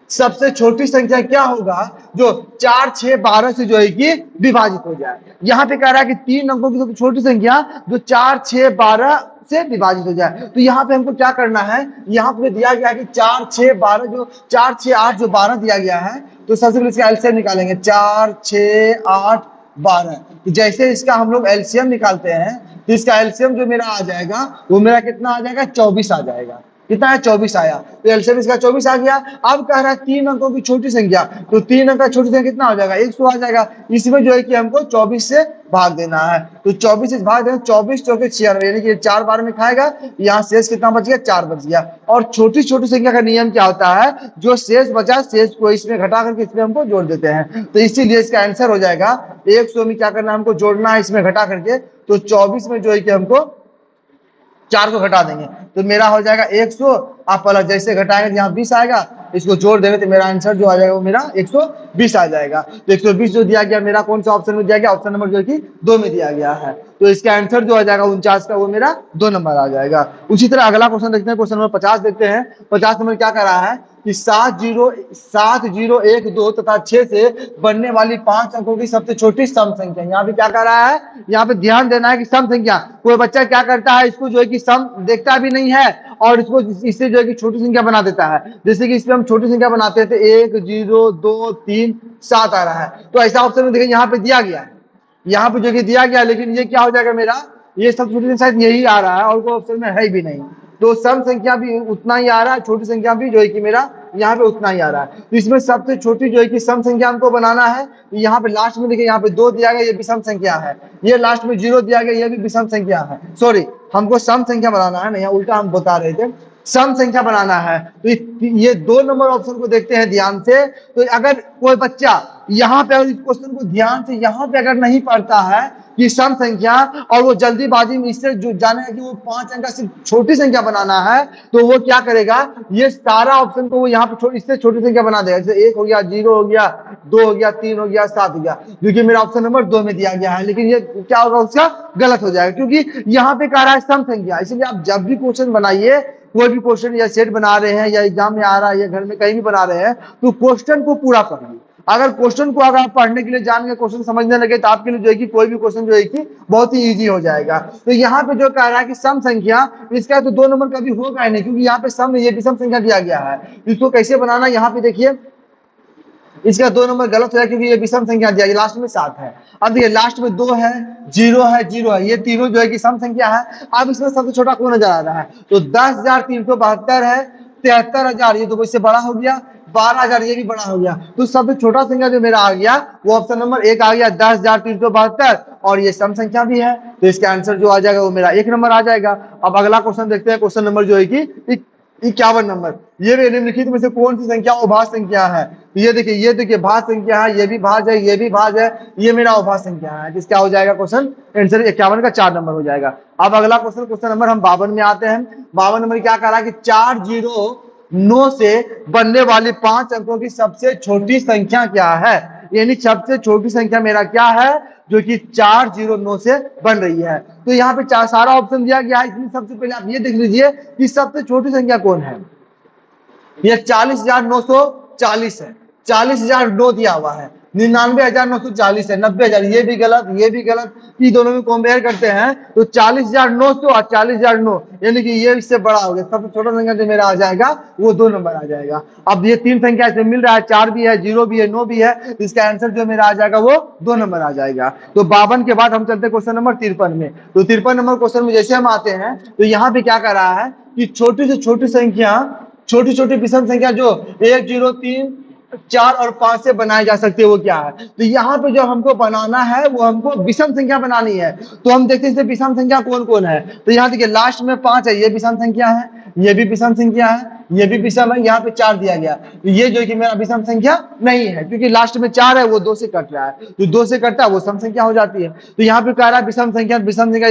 S1: सबसे छोटी संख्या क्या होगा जो 4, 6, 12 से जो है कि विभाजित हो जाए। यहाँ पे कह रहा है कि 3 अंकों की सबसे छोटी संख्या जो 4, 6, 12 से विभाजित हो जाए। तो यहाँ पे हमको क्या करना है? यहाँ पे दिया गया है कि 4, 6, 12 जो 4, 6, 8 जो 12 दिया गया है, तो सबसे पहले इसका एलसीएम निकालेंगे। 4, 6, 8, 12। तो जैसे इसका हम लोग एलसीएम निकालते हैं, तो इसका एलसीएम जो मेरा आ जाएगा वो मेरा कितना आ जाएगा? 24 आ जाएगा। कितना है? 24 आया। तो एलसीएम इसका 24 आ गया। अब कह रहा है 3 अंकों की छोटी संख्या, तो 3 अंक का छोटी संख्या कितना हो जाएगा? 100 आ जाएगा। इसमें जो है कि हमको 24 से भाग देना है, तो 24 से भाग देना, 24 चौके 96, यानी कि 4 बार में खाएगा, यहाँ शेष कितना बच गया? 4 बच गया। और छोटी छोटी संख्या का नियम क्या होता है? जो शेष बचा, शेष को इसमें घटा करके इसमें हमको जोड़ देते हैं, तो इसीलिए इसका आंसर हो जाएगा 100 में क्या करना है? हमको जोड़ना है इसमें घटा करके, तो 24 में जो है कि हमको 4 को घटा देंगे, तो मेरा हो जाएगा 100। आप अलग जैसे घटाएंगे, यहाँ 20 आएगा, इसको जोड़ देंगे तो मेरा आंसर जो आ जाएगा वो मेरा 120 आ जाएगा। तो 120 जो दिया गया मेरा कौन सा ऑप्शन में दिया गया? ऑप्शन नंबर जो है कि 2 में दिया गया है। तो इसका आंसर जो आ जाएगा 49 का, वो मेरा 2 नंबर आ जाएगा। उसी तरह अगला क्वेश्चन देखते हैं, क्वेश्चन नंबर 50 देखते हैं। 50 नंबर क्या कर रहा है कि 7, 0, 1, 2 तथा 6 से बनने वाली 5 अंकों की सबसे छोटी सम संख्या। यहाँ पे क्या कर रहा है? यहाँ पे ध्यान देना है कि सम संख्या, कोई बच्चा क्या करता है, इसको जो है कि सम देखता भी नहीं है और इसको इससे जो है कि छोटी संख्या बना देता है। जैसे कि इसमें हम छोटी संख्या बनाते हैं तो 1, 0, 2, 3, 7 आ रहा है, तो ऐसा ऑप्शन में देखिए यहाँ पे दिया गया है, यहाँ पे जो कि दिया गया, लेकिन ये क्या हो जाएगा मेरा? ये सब छोटी संख्या शायद यही आ रहा है और कोई ऑप्शन में है भी नहीं, तो सम संख्या भी उतना ही आ रहा है, छोटी संख्या भी जो है कि मेरा यहाँ पे उतना ही आ रहा है। तो इसमें सबसे छोटी जो है कि सम संख्या हमको बनाना है। यहाँ पे लास्ट में देखिए, यहाँ पे 2 दिया गया, ये विषम संख्या है। ये लास्ट में 0 दिया गया, ये भी विषम संख्या है। सॉरी, हमको सम संख्या बनाना है, नहीं उल्टा हम बता रहे थे, सम संख्या बनाना है। तो ये 2 नंबर ऑप्शन को देखते हैं ध्यान से। तो अगर कोई बच्चा यहाँ पे इस क्वेश्चन को ध्यान से यहाँ पे अगर नहीं पढ़ता है कि सम संख्या, और वो जल्दीबाजी में इससे जो जानेगा कि वो 5 अंक का सिर्फ छोटी संख्या बनाना है, तो वो क्या करेगा? ये सारा ऑप्शन को वो यहाँ पे इससे छोटी संख्या बना देगा। जैसे 1 हो गया, 0 हो गया, 2 हो गया, 3 हो गया, 7 हो गया, क्योंकि मेरा ऑप्शन नंबर 2 में दिया गया है। लेकिन ये क्या होगा? उसका गलत हो जाएगा, क्योंकि यहाँ पे कह रहा है सम संख्या। इसलिए आप जब भी क्वेश्चन बनाइए, कोई भी क्वेश्चन या सेट बना रहे हैं या एग्जाम में आ रहा है या घर में कहीं भी बना रहे हैं, तो क्वेश्चन को पूरा पढ़िए। अगर क्वेश्चन को अगर आप पढ़ने के लिए जान गए, क्वेश्चन समझने लगे, तो आपके लिए जो है कि कोई भी क्वेश्चन जो है कि बहुत ही इजी हो जाएगा। तो यहाँ पे जो कह रहा है कि सम संख्या, इसका तो 2 नंबर कभी होगा ही नहीं, क्योंकि यहाँ पे सम, ये भी सम संख्या दिया गया है। इसको कैसे बनाना, यहाँ पे देखिए, इसका 2 नंबर गलत हो जाए, क्योंकि ये विषम संख्या दिया गया, लास्ट में 7 है। अब देखिए लास्ट में 2 है, 0 है, 0 है, ये तीनों जो है कि सम संख्या है। अब इसमें सबसे छोटा कौन नजर आ रहा है? तो 10,372 है, 73,000, ये तो इससे बड़ा हो गया। 12,000, ये भी बड़ा हो गया। तो सबसे छोटा संख्या जो मेरा आ गया वो ऑप्शन नंबर 1 आ गया, 10,372, और ये सम संख्या भी है, तो इसका आंसर जो आ जाएगा वो मेरा 1 नंबर आ जाएगा। अब अगला क्वेश्चन देखते हैं, क्वेश्चन नंबर जो है कि 51 नंबर। ये निम्नलिखित में से कौन सी संख्या अभाज्य संख्या है? तो ये देखिए भाज्य संख्या है, ये भी भाज्य है, ये भी भाज्य है, ये मेरा अभाज्य संख्या है, जिस क्या हो जाएगा क्वेश्चन आंसर 51 का 4 नंबर हो जाएगा। अब अगला क्वेश्चन नंबर हम 52 में आते हैं। 52 नंबर क्या कह रहा है कि 409 से बनने वाली 5 अंकों की सबसे छोटी संख्या क्या है? यानी सबसे छोटी संख्या मेरा क्या है जो कि 409 से बन रही है। तो यहाँ पे सारा ऑप्शन दिया गया है, इसमें सबसे पहले आप ये देख लीजिए कि सबसे छोटी संख्या कौन है। ये 40,940 है, 40,009 दिया हुआ है, 99,940 है, 90,000, ये भी गलत, ये भी गलत। ये दोनों में कंपेयर करते हैं तो 40,900 और 40,009, यानी कि ये इससे बड़ा हो गया। सबसे छोटा संख्या जो मेरा आ जाएगा वो 2 नंबर आ जाएगा। अब ये 3 संख्या इसमें मिल रहा है, 4 भी है, 0 भी है, 9 भी है, इसका आंसर जो मेरा आ जाएगा वो 2 नंबर आ जाएगा। तो 52 के बाद हम चलते हैं क्वेश्चन नंबर 53 में। तो 53 नंबर क्वेश्चन में जैसे हम आते हैं तो यहाँ पे क्या कर रहा है कि छोटी से छोटी संख्या, छोटी छोटी विषम संख्या जो 1, 0, 3, 4 और 5 से बनाई जा सकती है वो क्या है? तो यहाँ पे जो हमको बनाना है वो हमको विषम संख्या बनानी है। तो हम देखते हैं विषम संख्या कौन कौन है। तो यहाँ देखिए लास्ट में 5 है, ये विषम संख्या है, ये भी विषम संख्या है, ये भी विषम है, यहाँ पे 4 दिया गया। तो ये जो कि मेरा विषम संख्या नहीं है, क्योंकि लास्ट में 4 है, वो 2 से कट रहा है, तो 2 से कटता है वो सम संख्या हो जाती है। तो यहाँ पे कह रहा है विषम संख्या,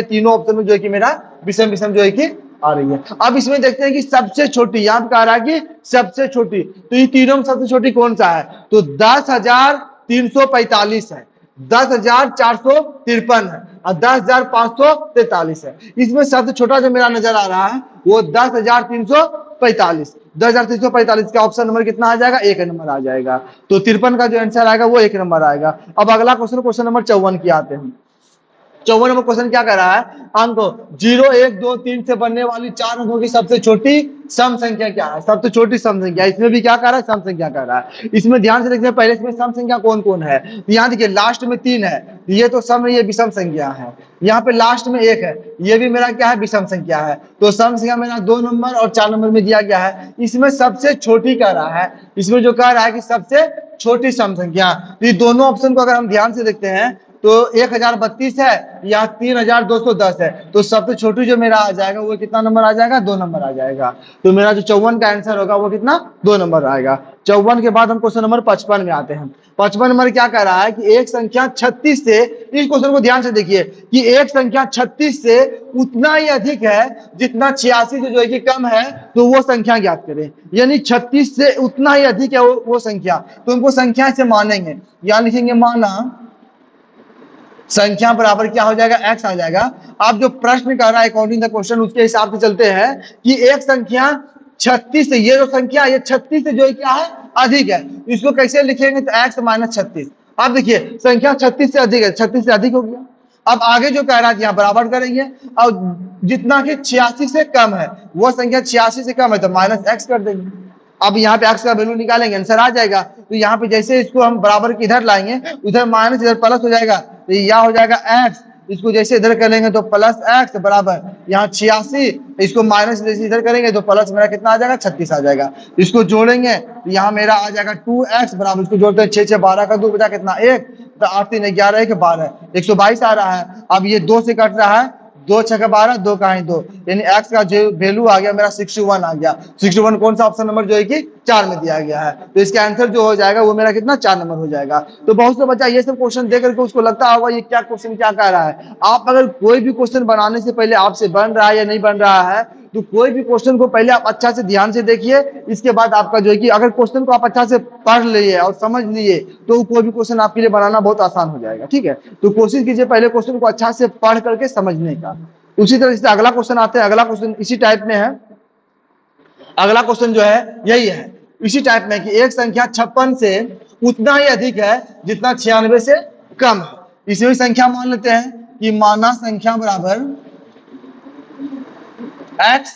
S1: तीनों ऑप्शन में जो है कि मेरा विषम जो है कि आ रही है। अब इसमें देखते हैं कि सबसे छोटी, यहाँ पे कह रहा है कि सबसे छोटी, तो ये तीनों में सबसे छोटी कौन सा है? तो 10,345 है, 10,453 है और 10,543 है। इसमें सबसे छोटा जो मेरा नजर आ रहा है वो 10,345, 10,345 का ऑप्शन नंबर कितना आ जाएगा? 1 नंबर आ जाएगा। तो 53 का जो आंसर आएगा वो 1 नंबर आएगा। अब अगला क्वेश्चन नंबर 54 की आते हैं। 54 नंबर क्वेश्चन क्या कर रहा है? अंक 0, 1, 2, 3 से बनने वाली 4 अंकों की सबसे छोटी सम संख्या क्या है? सबसे छोटी सम संख्या, इसमें भी क्या कर रहा है? सम संख्या कर रहा है। इसमें ध्यान से देखते हैं पहले इसमें सम संख्या कौन कौन है। यहाँ देखिए लास्ट में 3 है, ये तो सम, ये विषम संख्या है। यहाँ पे लास्ट में 1 है, ये भी मेरा क्या है? विषम संख्या है। तो सम संख्या मेरा 2 नंबर और 4 नंबर में दिया गया है। इसमें सबसे छोटी कह रहा है, इसमें जो कह रहा है कि सबसे छोटी सम संख्या, तो ये दोनों ऑप्शन को अगर हम ध्यान से देखते हैं तो 1032 है या 3210 है। तो सबसे छोटी जो मेरा आ जाएगा वो कितना नंबर आ जाएगा? 2 नंबर आ जाएगा। तो मेरा जो 54 का आंसर होगा वो कितना? 2 नंबर आएगा। 54 के बाद हम क्वेश्चन नंबर 55 में आते हैं। 55 नंबर क्या कह रहा है कि एक संख्या 36 से, इस क्वेश्चन को ध्यान से देखिए कि एक संख्या 36 से उतना ही अधिक है जितना 86 से जो है कि कम है, तो वो संख्या ज्ञात करें। यानी 36 से उतना ही अधिक है वो संख्या, तो उनको संख्या से मानेंगे। या लिखेंगे माना संख्या बराबर क्या हो जाएगा? x आ जाएगा। अब जो प्रश्न कर रहा है अकॉर्डिंग द क्वेश्चन उसके हिसाब से चलते हैं कि एक संख्या 36 से, ये जो संख्या ये 36 से जो है क्या है? अधिक है। इसको कैसे लिखेंगे? तो x माइनस 36। अब देखिए संख्या 36 से अधिक है, 36 से अधिक हो गया। अब आगे जो कह रहा है यहाँ बराबर करेंगे, और जितना कि 86 से कम है, वो संख्या 86 से कम है तो माइनस x कर देंगे। अब यहाँ पे x का वैल्यू निकालेंगे, आंसर आ जाएगा। तो यहाँ पे जैसे इसको हम बराबर की इधर लाएंगे, उधर माइनस इधर प्लस हो जाएगा, तो यह हो जाएगा x। इसको जैसे इधर करेंगे तो प्लस x बराबर यहाँ 86, इसको माइनस जैसे इधर करेंगे तो प्लस मेरा कितना आ जाएगा? 36 आ जाएगा। इसको जोड़ेंगे तो यहाँ मेरा आ जाएगा 2x बराबर, इसको जोड़ते हैं 6 6 12 का 2 बचा कितना? 1, तो 8 3 11 1 12, 122 आ रहा है। अब ये 2 से कट रहा है, 2 6 12, 2 का 2, यानी x का जो वैल्यू आ गया मेरा 61 आ गया। 61 कौन सा ऑप्शन नंबर जो है कि 4 में दिया गया है। तो इसका आंसर जो हो जाएगा वो मेरा कितना? 4 नंबर हो जाएगा। तो बहुत से बच्चा ये सब क्वेश्चन देख करके उसको लगता होगा ये क्या क्वेश्चन क्या कह रहा है। आप अगर कोई भी क्वेश्चन बनाने से पहले आपसे बन रहा है या नहीं बन रहा है, तो कोई भी क्वेश्चन को पहले आप अच्छा से ध्यान से देखिए। इसके बाद आपका जो है कि अगर क्वेश्चन को आप अच्छा से पढ़ लिए और समझ लिए तो कोई भी क्वेश्चन आपके लिए बनाना बहुत आसान हो जाएगा। ठीक है, तो कोशिश कीजिए पहले क्वेश्चन को अच्छा से पढ़ करके समझने का। उसी तरह से अगला क्वेश्चन आते हैं। अगला क्वेश्चन इसी टाइप में है। अगला क्वेश्चन जो है यही है, इसी टाइप में कि एक संख्या 56 से उतना ही अधिक है जितना 96 से कम है। इसी संख्या मान लेते हैं कि माना संख्या बराबर x।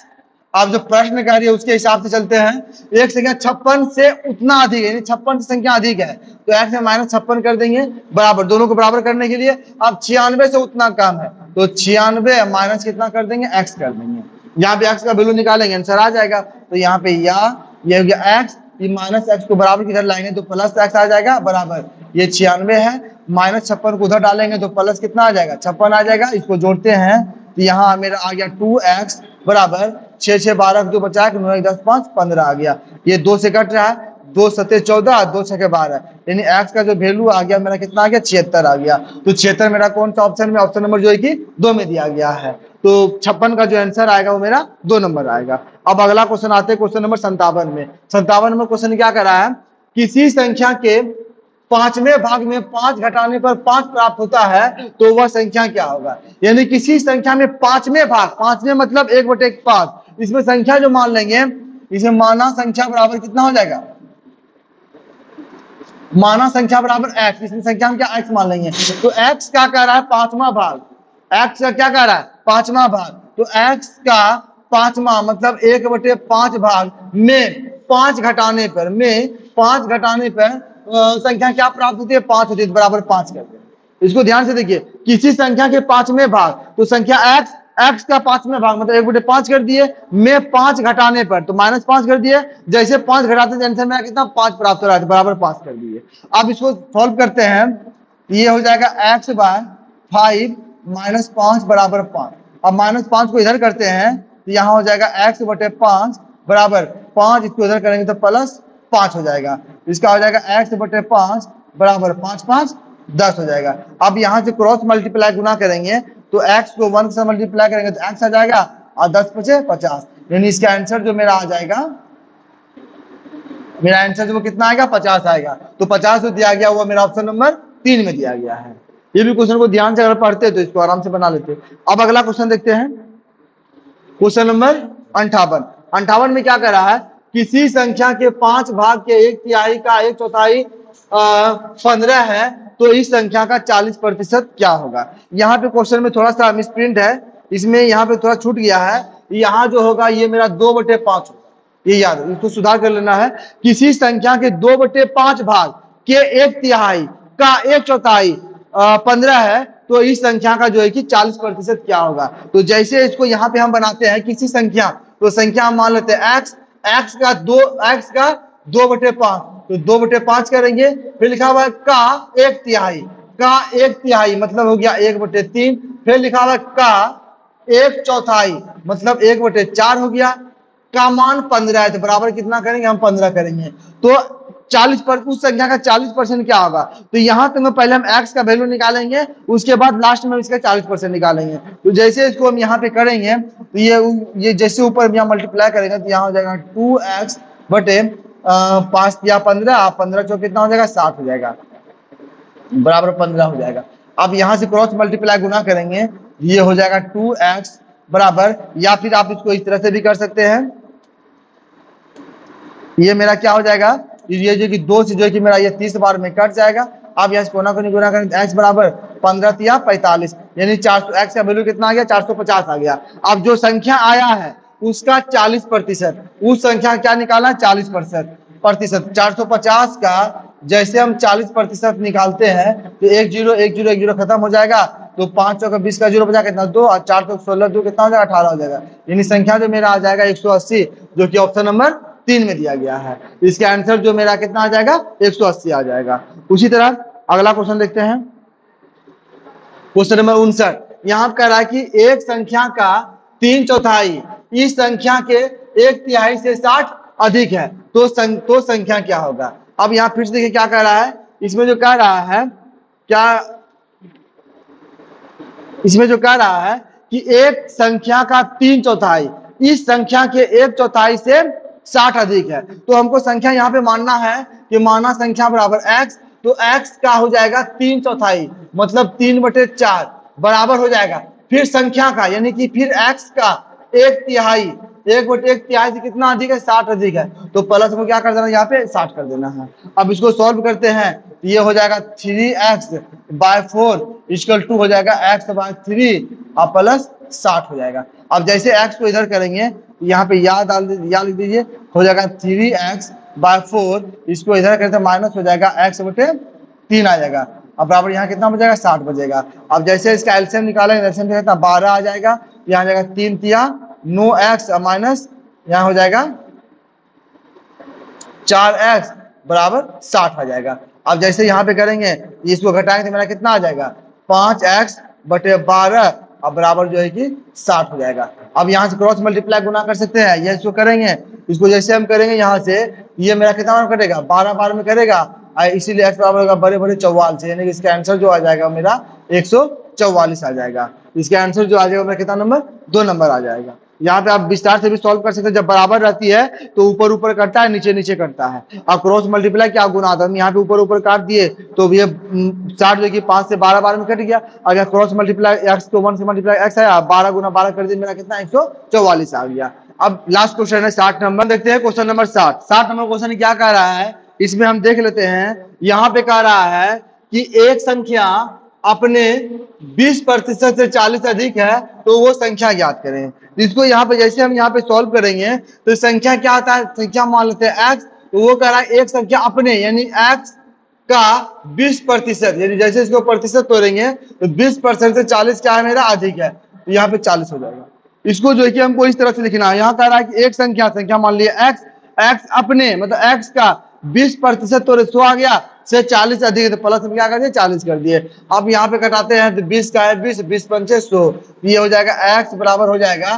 S1: अब जो प्रश्न कह रही है उसके हिसाब से चलते हैं। एक संख्या 56 से उतना अधिक है, यानी 56 से संख्या अधिक है, तो x में माइनस 56 कर देंगे बराबर, दोनों को बराबर करने के लिए। अब 96 से उतना कम है, तो 96 माइनस कितना कर देंगे? x कर देंगे। यहाँ पे x का वैल्यू निकालेंगे, आंसर आ जाएगा। तो यहाँ पे ये हो गया x, ये माइनस एक्स को बराबर किधर लाएंगे तो प्लस एक्स आ जाएगा बराबर ये 96 है, माइनस 56 को उधर डालेंगे तो प्लस कितना आ जाएगा 56 आ जाएगा। इसको जोड़ते हैं तो यहाँ मेरा आ गया 2x बराबर 6 6 12 2 बचा 9 1 10 5 15 आ गया। ये 2 से कट रहा है, 2 7 14 2 6 12 यानी x का जो वैल्यू आ गया मेरा कितना आ गया 76 आ गया। तो 76 मेरा कौन सा ऑप्शन में, ऑप्शन नंबर जो है कि 2 में दिया गया है। तो 56 का जो आंसर आएगा वो मेरा 2 नंबर आएगा। अब अगला क्वेश्चन आते हैं क्वेश्चन नंबर 57 में। 57 में क्वेश्चन क्या कर रहा है, किसी संख्या के पांचवें भाग में 5 घटाने पर 5 प्राप्त होता है तो वह संख्या क्या होगा। यानी किसी संख्या में पांचवें भाग, पांचवें मतलब 1/5, इसमें संख्या जो मान लेंगे इसे माना संख्या बराबर कितना हो जाएगा, माना संख्या बराबर x, इसमें संख्या हम क्या x मान लेंगे। तो x क्या कह रहा है पांचवा भाग, x का क्या कह रहा है पांचवा भाग, तो x का पांचवा मतलब 1/5 भाग में 5 घटाने पर, में 5 घटाने पर संख्या क्या प्राप्त होती है 5 होती है, बराबर 5 करते हैं। इसको ध्यान से देखिए, किसी संख्या के पांचवें भाग, तो संख्या x, x का पांचवें भाग मतलब 1/5 कर दिए, में 5 घटाने पर तो -5 कर दिए, जैसे 5 घटाते हैं आंसर में कितना 5 प्राप्त हो रहा है, बराबर 5 कर दिए। अब इसको सॉल्व करते हैं, ये हो जाएगा x/5 -5 बराबर 5। अब -5 को इधर करते हैं तो यहाँ हो जाएगा x/5 बराबर 5, इसको इधर करेंगे तो +5 हो जाएगा। इसका हो जाएगा x/5 बराबर 5 5 10 हो जाएगा। अब यहाँ से क्रॉस मल्टीप्लाई गुना करेंगे तो x को 1 से मल्टीप्लाई करेंगे तो x आ जाएगा और 10 5 50, यानी इसका आंसर जो मेरा आ जाएगा, मेरा आंसर जो कितना आएगा 50 आएगा। तो 50 जो दिया गया वो मेरा ऑप्शन नंबर 3 में दिया गया है। ये भी क्वेश्चन को ध्यान से अगर पढ़ते तो इसको आराम से बना लेते। अब अगला क्वेश्चन देखते हैं, क्वेश्चन नंबर 58। 58 में क्या कर रहा है, किसी संख्या के 5 भाग के 1/3 का 1/4 15 है तो इस संख्या का 40% क्या होगा। यहाँ पे क्वेश्चन में थोड़ा सा मिसप्रिंट है, इसमें यहाँ पे थोड़ा छूट गया है, यहाँ जो होगा ये मेरा 2/5 होगा, ये याद, इसको सुधार कर लेना है। किसी संख्या के 2/5 भाग के 1/3 का 1/4 15 है तो इस संख्या का जो है कि 40% क्या होगा। तो जैसे इसको यहाँ पे हम बनाते हैं किसी संख्या, तो संख्या हम मान लेते हैं x का 2/5 तो 2/5 करेंगे, फिर लिखा हुआ है का 1/3, का 1/3 मतलब हो गया 1/3, फिर लिखा हुआ है का 1/4 मतलब 1/4 हो गया, का मान 15 है तो बराबर कितना करेंगे हम 15 करेंगे। तो 40% उस संख्या का 40% क्या होगा, तो यहाँ तक पहले हम x का वैल्यू निकालेंगे, उसके बाद लास्ट में इसका 40% निकालेंगे। तो जैसे इसको हम यहाँ पे करेंगे तो ये जैसे ऊपर यहाँ मल्टीप्लाई करेंगे तो यहाँ हो जाएगा 2x बटे 5 या 15, 15 चौक कितना हो जाएगा 60 हो जाएगा, बराबर 15 हो जाएगा। अब यहाँ से क्रॉस मल्टीप्लाई गुना करेंगे, ये हो जाएगा 2x बराबर, या फिर आप इसको इस तरह से भी कर सकते हैं, ये मेरा क्या हो जाएगा, ये जो कि 2 से जो है कि मेरा ये 30 बार में कट जाएगा। अब यहाँ कोना को गुना करें x बराबर 15 या 45, यानी 400, x का वैल्यू कितना आ गया 450 आ गया। अब जो संख्या आया है उसका 40%, उस संख्या क्या निकालना 40%, 450 का जैसे हम 40% निकालते हैं तो 1 0 1 0 1 0 खत्म हो जाएगा, तो 5 चौका 20 का 0 बचा कितना 2 और 4 चौक 16 2 कितना हो जाएगा 18 हो जाएगा, यानी संख्या जो मेरा आ जाएगा 180, जो कि ऑप्शन नंबर 3 में दिया गया है। इसके आंसर जो मेरा कितना आ जाएगा 180 आ जाएगा। उसी तरह अगला क्वेश्चन देखते हैं, क्वेश्चन नंबर 59। यहाँ कह रहा है कि एक संख्या का 3/4 इस संख्या के 1/3 से 60 अधिक है तो संख्या क्या होगा। अब यहाँ फिर से देखिए क्या कह रहा है, इसमें जो कह रहा है क्या, इसमें जो कह रहा है कि एक संख्या का 3/4 इस संख्या के 1/4 से 60 अधिक है, तो हमको संख्या यहाँ पे मानना है कि माना संख्या बराबर x, तो x का हो जाएगा 3/4 मतलब 3/4 बराबर हो जाएगा फिर संख्या का, यानी कि फिर x का 1/3, 1/1/3 से कितना अधिक है 60 अधिक है, तो प्लस में क्या कर देना यहाँ पे 60 कर देना है। अब इसको सॉल्व करते हैं, ये हो जाएगा 3x/4 इक्वल टू हो जाएगा x/3 और प्लस 60 हो जाएगा। अब जैसे x को इधर करेंगे यहाँ पे याद लिख दीजिए, हो जाएगा 3x/4, इसको इधर करते माइनस हो जाएगा x/3 आ जाएगा, अब बराबर यहाँ कितना बचेगा 60 बचेगा। अब जैसे इसका एलसीएम निकालेंगे, एलसीएम कितना 12 आ जाएगा, यहाँ जाएगा 3 तिया 9x माइनस यहाँ हो जाएगा 4x बराबर 60 आ जाएगा। अब जैसे यहाँ पे करेंगे इसको घटाएंगे तो मेरा कितना आ जाएगा 5x बटे 12 अब बराबर जो है कि 60 हो जाएगा। अब यहाँ से क्रॉस मल्टीप्लाई गुना कर सकते हैं, ये इसको करेंगे, इसको जैसे हम करेंगे यहाँ से ये मेरा कितना में कटेगा 12 12 में करेगा, इसीलिए x बराबर होगा बड़े बड़े 44 यानी कि इसका आंसर जो आ जाएगा मेरा 144 आ जाएगा। इसका आंसर जो आ जाएगा मेरा कितना नंबर 2 नंबर आ जाएगा। यहाँ पे आप विस्तार से भी सॉल्व कर सकते हैं। जब बराबर रहती है तो ऊपर ऊपर करता है, नीचे नीचे करता है। और क्रॉस मल्टीप्लाई क्या गुना आता है, यहाँ पे ऊपर ऊपर काट दिए तो ये 60 जो कि 5 से 12 12 में कट गया। अगर क्रॉस मल्टीप्लाई x को 1 से मल्टीप्लाई x आया 12 गुना 12 कर दिए मेरा कितना 144 आ गया। अब लास्ट क्वेश्चन है 60 नंबर, देखते हैं क्वेश्चन नंबर 60 नंबर क्वेश्चन क्या कह रहा है इसमें हम देख लेते हैं। यहाँ पे कह रहा है कि एक संख्या अपने 20% से 40 अधिक है तो वो संख्या ज्ञात करें। इसको यहाँ पे जैसे हम यहाँ पे सॉल्व करेंगे तो संख्या क्या आता है, संख्या मान लेते हैं x, तो वो कह रहा है एक संख्या अपने यानी x का 20% यानी जैसे इसको प्रतिशत तोड़ेंगे तो 20% से 40 क्या है मेरा अधिक है, तो यहाँ पे 40 हो जाएगा। इसको जो है कि हमको इस तरह से लिखना है। यहाँ कह रहा है कि एक संख्या मान लिया x अपने मतलब x का 20% तो 100 आ गया से 40 अधिक है तो प्लस में क्या कर दिए 40 कर दिए। अब यहाँ पे घटाते हैं तो 20 का है 20 20 पंचे 100, ये हो जाएगा x बराबर हो जाएगा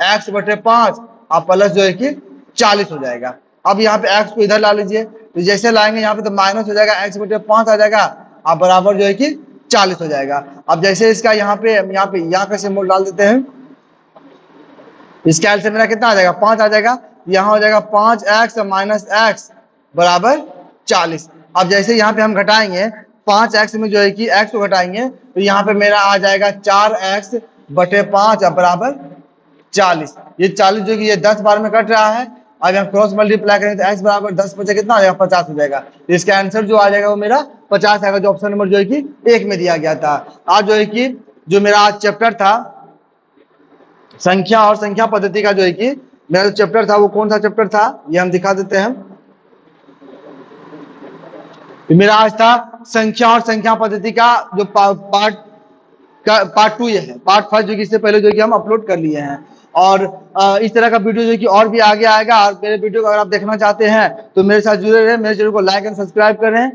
S1: x बटे 5 और प्लस जो है कि 40 हो जाएगा। अब यहाँ पे x को इधर ला लीजिए तो जैसे लाएंगे यहाँ पे तो माइनस हो जाएगा x बटे 5 आ जाएगा और बराबर जो है कि 40 हो जाएगा। अब जैसे इसका यहाँ का सिंबल डाल देते हैं, इसके से मेरा कितना आ जाएगा 5 आ जाएगा, यहाँ हो जाएगा 5x माइनस x बराबर 40। अब जैसे यहाँ पे हम घटाएंगे 5x में जो है कि x को घटाएंगे तो यहाँ पे मेरा आ जाएगा 4x बटे 5 बराबर 40। ये 40 जो कि ये 10 बार में कट रहा है। अब हम क्रॉस मल्टीप्लाई करेंगे तो x बराबर 10 बचे कितना आ जाएगा 50 हो जाएगा। तो इसका आंसर जो आ जाएगा वो मेरा 50 आएगा, जो ऑप्शन नंबर जो है कि 1 में दिया गया था। आज जो है कि जो मेरा आज चैप्टर था संख्या और संख्या पद्धति का, जो है कि मेरा जो चैप्टर था वो कौन सा चैप्टर था ये हम दिखा देते हैं। मेरा आज था संख्या और संख्या पद्धति का जो पार्ट 2 ये है। पार्ट 5 जो कि इससे पहले जो कि हम अपलोड कर लिए हैं। और इस तरह का वीडियो जो कि और भी आगे आएगा। और मेरे वीडियो को अगर आप देखना चाहते हैं तो मेरे साथ जुड़े रहे, मेरे चैनल को लाइक एंड सब्सक्राइब करें।